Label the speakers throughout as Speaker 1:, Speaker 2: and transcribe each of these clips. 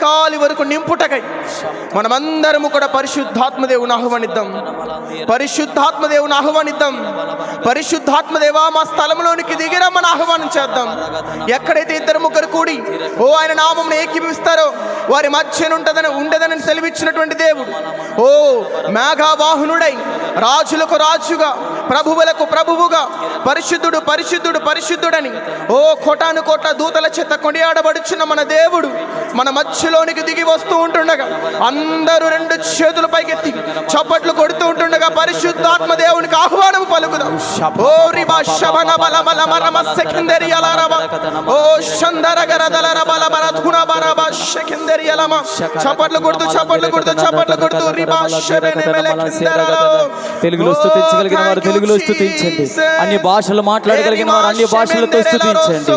Speaker 1: కడకాలి వరకు నింపుటకై మనమందరము కూడా పరిశుద్ధాత్మదేవుని ఆహ్వానిద్దాం. పరిశుద్ధాత్మదేవుని ఆహ్వానిద్దాం. పరిశుద్ధాత్మదేవా మా స్థలంలోనికి దిగిరమ్మని ఆహ్వానం చేద్దాం. ఎక్కడైతే ఇద్దరు ముగ్గురు కూడి ఆయన నామమును ఏకీభవిస్తారో వారి మధ్య ఉండదని సెలవిచ్చినటువంటి దేవుడు మేఘవాహనుడై రాజులకు రాజుగా ప్రభువులకు ప్రభువుగా పరిశుద్ధుడు పరిశుద్ధుడు పరిశుద్ధుడని కోటాను కోట్ల దూతల చేత కొనియాడబడుచున్న మన దేవుడు మన మధ్యలోనికి దిగి వస్తూ ఉంటుండగా అందరూ రెండు చేతులు పైకెత్తి చప్పట్లు కొడుతూ ఉంటుండగా పరిశుద్ధాత్మ దేవునికి ఆహ్వానం పలుకుదాం. ఓ రిబా శబన బల బల మరమ సెకందరి అలరబ ఓ షందరగర దలర బల బల ధున బరబ సెకందరి అలమ చప్పట్లు కొడుతూ రిబా శబన మెలకిందరలో.
Speaker 2: తెలుగులో స్తుతించగలిగిన వారు తెలుగులో స్తుతించండి. అన్ని భాషలు మాట్లాడగలిగిన వారు అన్ని భాషలతో స్తుతించండి.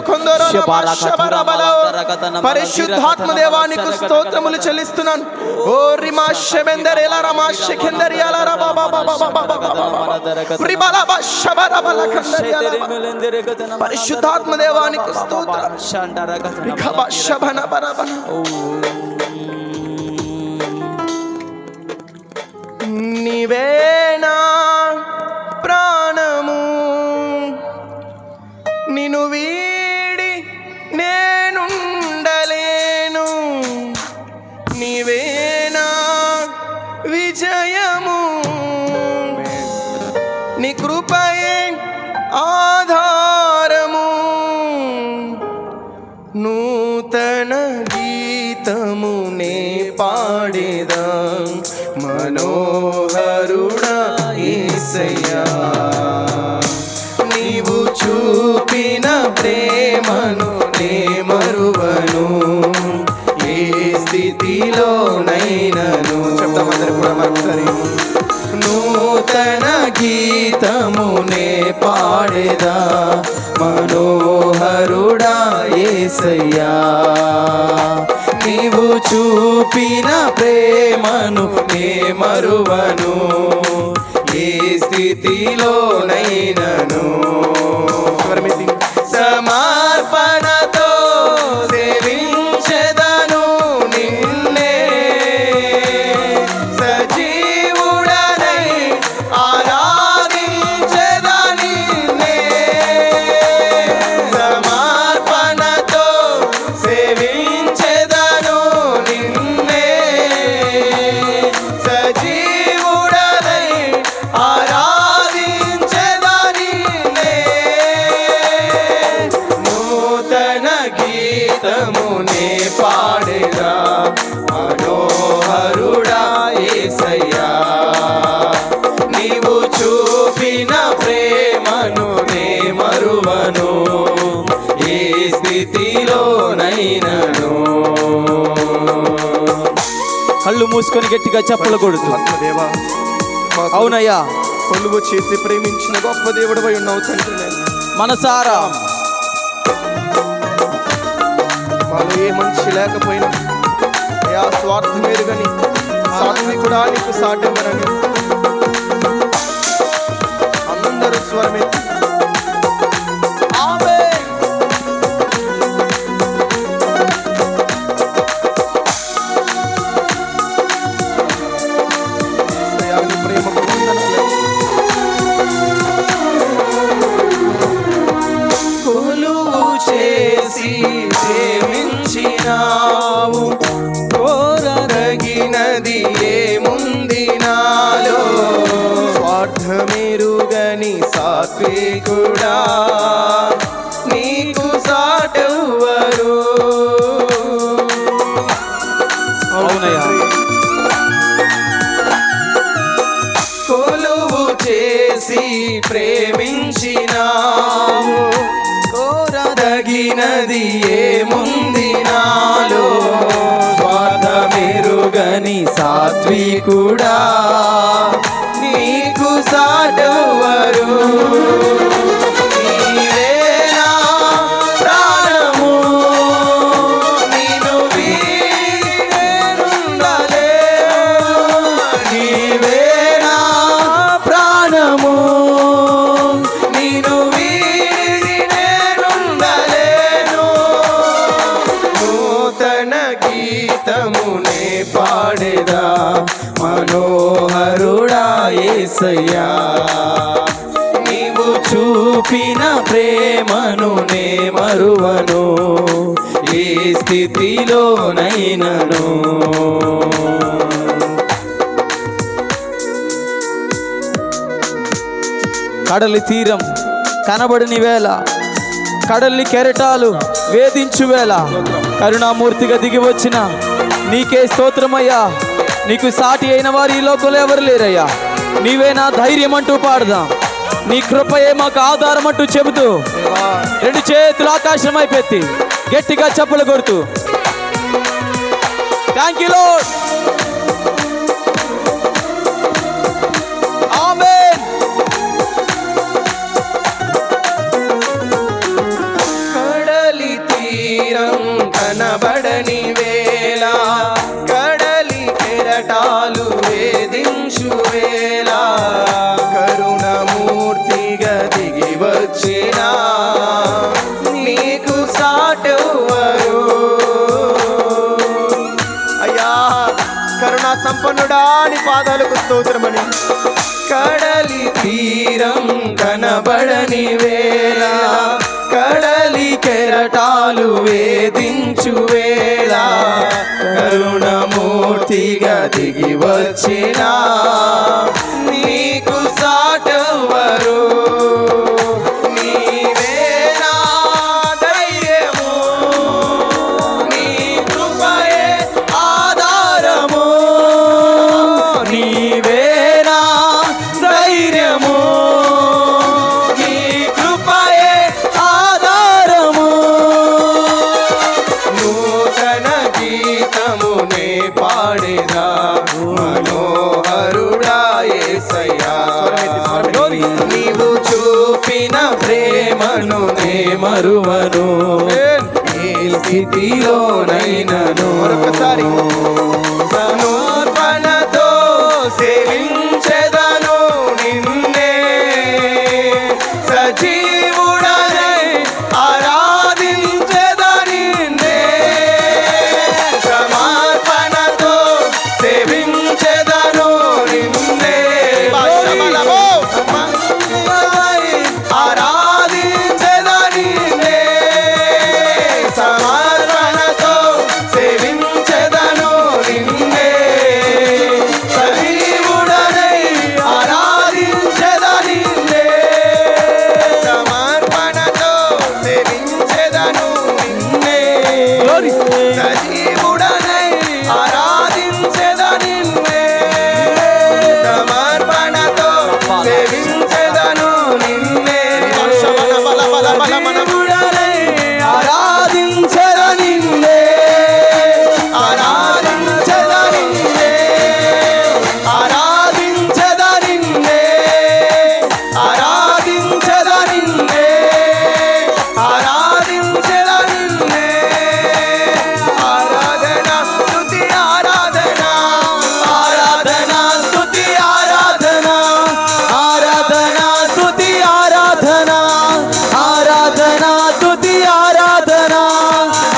Speaker 1: పరిశుద్ధాత్మ దేవానికి స్తోత్రములు చెల్లిస్తున్నాను. ఓ రిమా శబెందరేల రమా శెకెందరియాల రబా బాబా రిబలబ శబరబల కందరియాల. పరిశుద్ధాత్మ దేవానికి స్తోత్రం. రిఖబ శబన బరబ. నీవేనా ప్రాణము, నిన్ను వీడి నేనుండలేను. నీవేనా విజయము, నీ కృపయే ఆధారము. నూతన గీతమునే పాడేదా మనోహరుడా యేసయ్యా. నీవు చూపిన ప్రేమను నే మరువను, ఏ స్థితిలోనైనను. చెప్తామందరూ కూడా మరొకసారి. నూతన గీతమునే పాడేదా మనోహరుడా యేసయ్యా. నీవు చూపిన ప్రేమను నే మరువను, ఏ స్థితిలోనైనను. సమర్పణతో సేవించెదను నిన్నే, సజీవుడనై ఆరాధించెద నిన్నే. సమర్పణతో సేవించెదను నిన్నే, సజీవుడనై ఆరాధించెద నిన్నే. నూతన గీతమునే పాడేదా మనోహరుడా యేసయ్యా. నీవు చూపిన ప్రేమను నే మరువను, ఏ స్థితిలోనైనను.
Speaker 2: కళ్ళు మూసుకొని గట్టిగా చప్పలు కొడుతూ
Speaker 1: దేవా
Speaker 2: అవునయ్యా
Speaker 1: కొలువు చేసి ప్రేమించిన గొప్ప దేవుడు అయి ఉన్నావు తండ్రి.
Speaker 2: మనసారా
Speaker 1: మాలో ఏ మనిషి లేకపోయినా ఆ స్వార్థం ఎరుగని సాత్వికుడా నీకు సాటెవరని అందరూ స్వరమెత్తి ప్రేమకు వందనాలు. కొలువు చేసి ప్రేమించినావు, కోరదగినది ఏముంది నాలో. స్వార్థమెరుగని సాత్వికుడా నీకు సాటెవ్వరు.
Speaker 2: అవునయ్యా
Speaker 1: కొలువు చేసి ప్రేమించినావు, కోరదగినది ఏముంది నాలో. స్వార్థమెరుగని సాత్వికుడా నీకు సాటెవ్వరు. నీవేనా ప్రాణము, నిన్ను వీడి నేనుండలేను. నీవేనా ప్రాణము, నిన్ను వీడి నేనుండలేను. నూతన గీత
Speaker 3: గీతమునే పాడేదా మనోహరుడా యేసయ్యా నీవు చూపిన ప్రేమను నే మరువను ఏ స్థితిలోనైనను
Speaker 2: కడలి తీరం కనబడని వేళ కడలి కెరటాలు వేధించు వేళ కరుణామూర్తిగా దిగి వచ్చిన నీకే స్తోత్రమయ్యా. నీకు సాటి అయిన వారు ఈ లోకంలో ఎవరు లేరయ్యా. నీవే నా ధైర్యం అంటూ పాడదాం. నీ కృపయే మాకు ఆధారం అంటూ చెబుతూ రెండు చేతులు ఆకాశం అయిపెత్తి గట్టిగా చప్పలు కొడుతూ థ్యాంక్ యూ లార్డ్. ఆమేన్.
Speaker 3: కడలి తీరం కనబడని వేళ కడలి కెరటాలు వేధించు వేళ కరుణమూర్తిగా దిగి వచ్చిన నీకు సాటెవ్వరు
Speaker 1: అయ్యా కరుణా సంపన్నుడా నీ పాదాలకు స్తోత్రమని.
Speaker 3: కడలి తీరం కనబడని వేళ కడలి కెరటాలు వేధించు వేళ కరుణమూర్తిగా దిగి వచ్చిన నీకు సాటెవ్వరు నీవే నా ధైర్యము నీ కృపయే ఆధారము నీవే నా ధైర్యము నీ కృపయే ఆధారము నూతన గీతమునే పాడేదా మనోహరుడా యేసయ్యా నీవు చూపిన ప్రేమను నే మరువను ఏ స్థితిలోనైనను
Speaker 1: మరొకసారి
Speaker 3: సమర్పణతో సేవించెదను నిన్నే సజీవుడనై ఆరాధించెద నిన్నే సమర్పణతో సేవించెదను నిన్నే ఆరాధించెద నిన్నే సమర్పణతో సేవించెదను నిన్నే సజీవుడనై ఆరాధించెద నిన్నే సమర్పణతో సేవించెదను నిన్నే సజీవుడనై ఆరాధించెద నిన్నే సమర్పణతో సేవించెదను నిన్నే సజీవుడనై ఆరాధించెద నిన్నే ఆరాధించెద నిన్నే ఆరాధించెద నిన్నే ఆరాధించెద నిన్నే ఆరాధించెద నిన్నే ఆరాధన స్తుతి ఆరాధన ఆరాధన స్తుతి ఆరాధన ఆరాధన స్తుతి ఆరాధన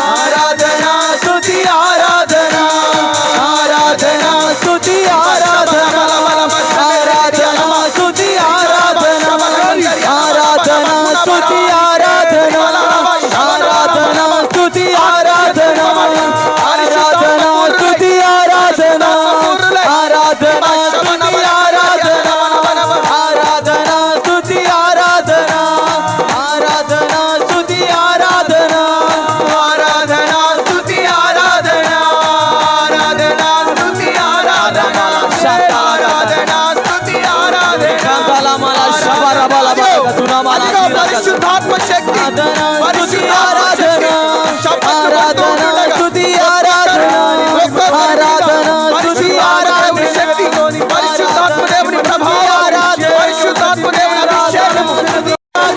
Speaker 3: ఆరాధన స్తుతి ఆరాధన ఆరాధన స్తుతి ఆరాధన ఆరాధన స్తుతి ఆరాధన ఆరాధన స్తుతి ఆరాధన ఆరాధన స్తుతి ఆరాధన ఆరాధన స్తుతి ఆరాధన ఆరాధన స్తుతి ఆరాధన ఆరాధన స్తుతి ఆరాధన ఆరాధన స్తుతి ఆరాధన ఆరాధన స్తుతి ఆరాధన ఆరాధన స్తుతి ఆరాధన ఆరాధన స్తుతి ఆరాధన ఆరాధన స్తుతి ఆరాధన
Speaker 1: అదిగో పరిశుద్ధాత్మ శక్తి పరిశుద్ధాత్మ శక్తి
Speaker 2: ఆరాధన స్తుతి ఆరాధన ఆరాధన స్తుతి ఆరాధన
Speaker 1: శక్తి పరిశుద్ధాత్మ దేవుని ప్రభావం పరిశుద్ధాత్మ దేవుని అభిషేకము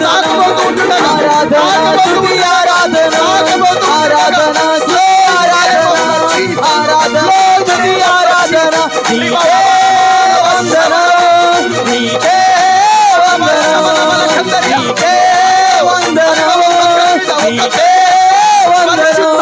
Speaker 1: తాకబోతూ ఉంటుండగా
Speaker 2: స్తుతి ఆరాధన ఆరాధన స్తుతి ఆరాధన ఆరాధన స్తుతి ఆరాధన నీకే వందనం నీకే వందనం నీకే వందనం నీకే వందనం